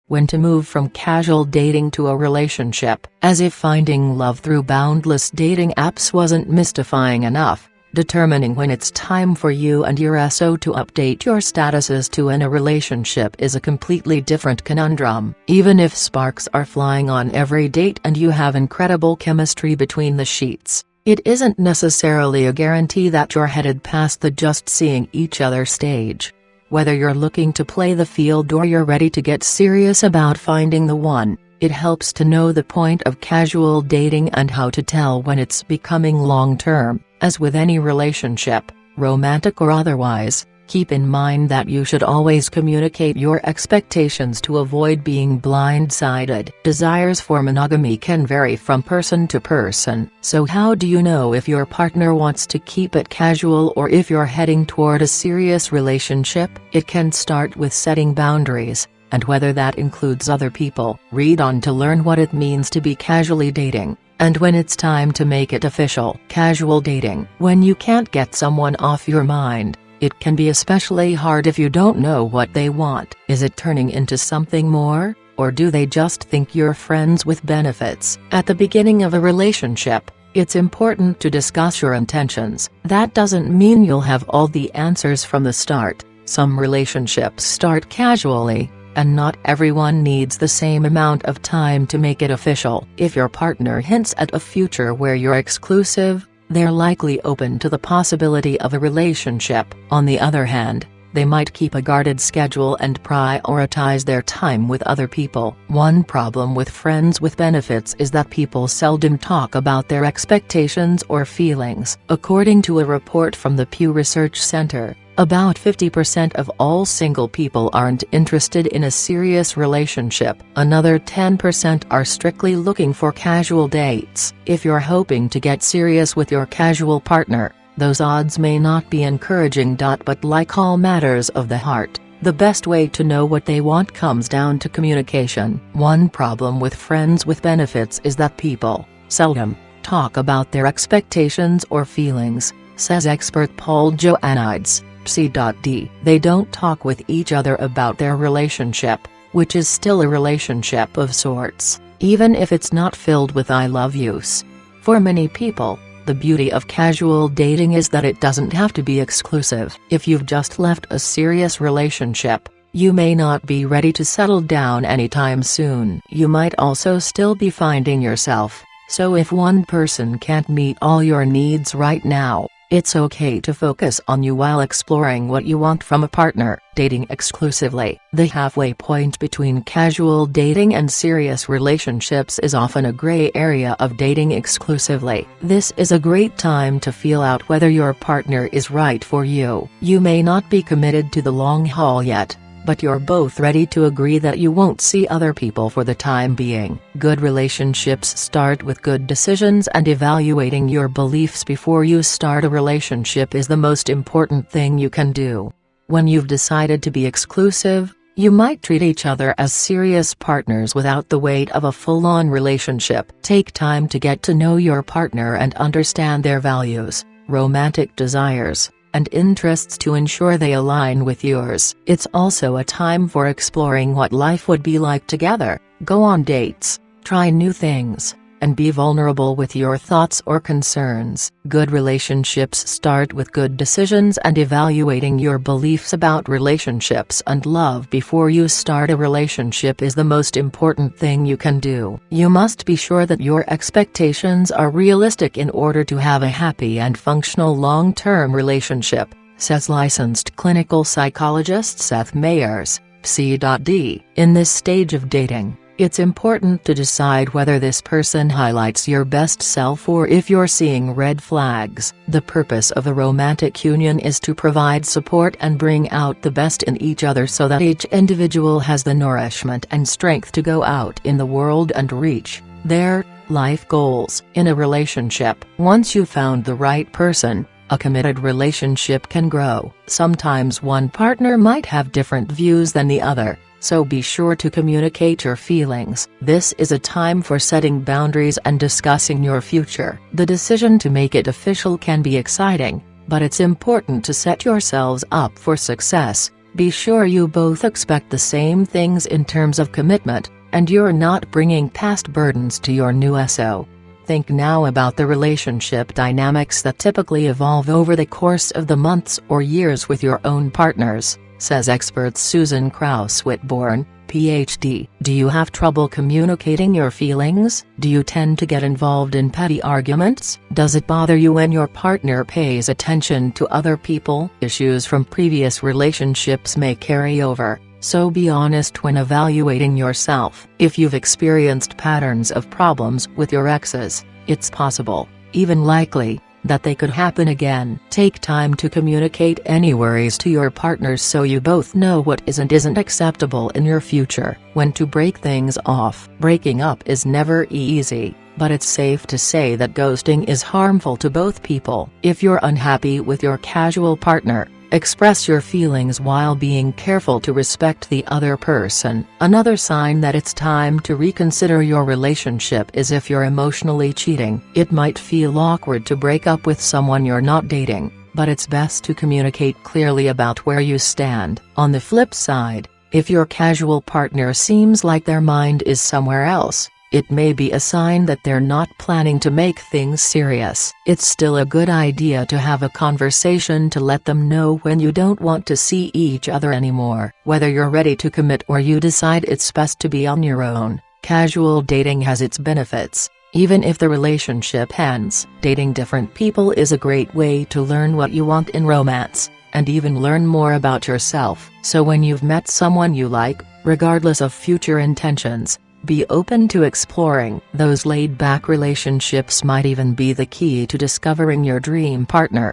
When to move from casual dating to a relationship. As if finding love through boundless dating apps wasn't mystifying enough, determining when it's time for you and your SO to update your statuses to in a relationship is a completely different conundrum. Even if sparks are flying on every date and you have incredible chemistry between the sheets, it isn't necessarily a guarantee that you're headed past the just seeing each other stage. Whether you're looking to play the field or you're ready to get serious about finding the one, it helps to know the point of casual dating and how to tell when it's becoming long-term. As with any relationship, romantic or otherwise, keep in mind that you should always communicate your expectations to avoid being blindsided. Desires for monogamy can vary from person to person, so how do you know if your partner wants to keep it casual or if you're heading toward a serious relationship? It can start with setting boundaries, and whether that includes other people. Read on to learn what it means to be casually dating, and when it's time to make it official. Casual dating. When you can't get someone off your mind, it can be especially hard if you don't know what they want. Is it turning into something more, or do they just think you're friends with benefits? At the beginning of a relationship, it's important to discuss your intentions. That doesn't mean you'll have all the answers from the start. Some relationships start casually, and not everyone needs the same amount of time to make it official. If your partner hints at a future where you're exclusive, they're likely open to the possibility of a relationship. On the other hand, they might keep a guarded schedule and prioritize their time with other people. One problem with friends with benefits is that people seldom talk about their expectations or feelings. According to a report from the Pew Research Center, about 50% of all single people aren't interested in a serious relationship. Another 10% are strictly looking for casual dates. If you're hoping to get serious with your casual partner, those odds may not be encouraging. But like all matters of the heart, the best way to know what they want comes down to communication. One problem with friends with benefits is that people seldom talk about their expectations or feelings, says expert Paul Joannides. C.D. They don't talk with each other about their relationship, which is still a relationship of sorts, even if it's not filled with I love yous. For many people, the beauty of casual dating is that it doesn't have to be exclusive. If you've just left a serious relationship, you may not be ready to settle down anytime soon. You might also still be finding yourself, so if one person can't meet all your needs right now, it's okay to focus on you while exploring what you want from a partner. Dating exclusively. The halfway point between casual dating and serious relationships is often a gray area of dating exclusively. This is a great time to feel out whether your partner is right for you. You may not be committed to the long haul yet, but you're both ready to agree that you won't see other people for the time being. Good relationships start with good decisions, and evaluating your beliefs before you start a relationship is the most important thing you can do. When you've decided to be exclusive, you might treat each other as serious partners without the weight of a full-on relationship. Take time to get to know your partner and understand their values, romantic desires, and interests to ensure they align with yours. It's also a time for exploring what life would be like together. Go on dates, try new things, and be vulnerable with your thoughts or concerns. Good relationships start with good decisions, and evaluating your beliefs about relationships and love before you start a relationship is the most important thing you can do. You must be sure that your expectations are realistic in order to have a happy and functional long-term relationship, says licensed clinical psychologist Seth Meyers, C.D. In this stage of dating, it's important to decide whether this person highlights your best self or if you're seeing red flags. The purpose of a romantic union is to provide support and bring out the best in each other so that each individual has the nourishment and strength to go out in the world and reach their life goals. In a relationship, once you've found the right person, a committed relationship can grow. Sometimes one partner might have different views than the other, so be sure to communicate your feelings. This is a time for setting boundaries and discussing your future. The decision to make it official can be exciting, but it's important to set yourselves up for success. Be sure you both expect the same things in terms of commitment, and you're not bringing past burdens to your new SO. Think now about the relationship dynamics that typically evolve over the course of the months or years with your own partners, says expert Susan Kraus-Whitbourne, Ph.D. Do you have trouble communicating your feelings? Do you tend to get involved in petty arguments? Does it bother you when your partner pays attention to other people? Issues from previous relationships may carry over, so be honest when evaluating yourself. If you've experienced patterns of problems with your exes, it's possible, even likely, that they could happen again. Take time to communicate any worries to your partners so you both know what is and isn't acceptable in your future. When to break things off. Breaking up is never easy, but it's safe to say that ghosting is harmful to both people. If you're unhappy with your casual partner, express your feelings while being careful to respect the other person. Another sign that it's time to reconsider your relationship is if you're emotionally cheating. It might feel awkward to break up with someone you're not dating, but it's best to communicate clearly about where you stand. On the flip side, if your casual partner seems like their mind is somewhere else, it may be a sign that they're not planning to make things serious. It's still a good idea to have a conversation to let them know when you don't want to see each other anymore. Whether you're ready to commit or you decide it's best to be on your own, casual dating has its benefits. Even if the relationship ends, dating different people is a great way to learn what you want in romance, and even learn more about yourself. So when you've met someone you like, regardless of future intentions, be open to exploring. Those laid-back relationships might even be the key to discovering your dream partner.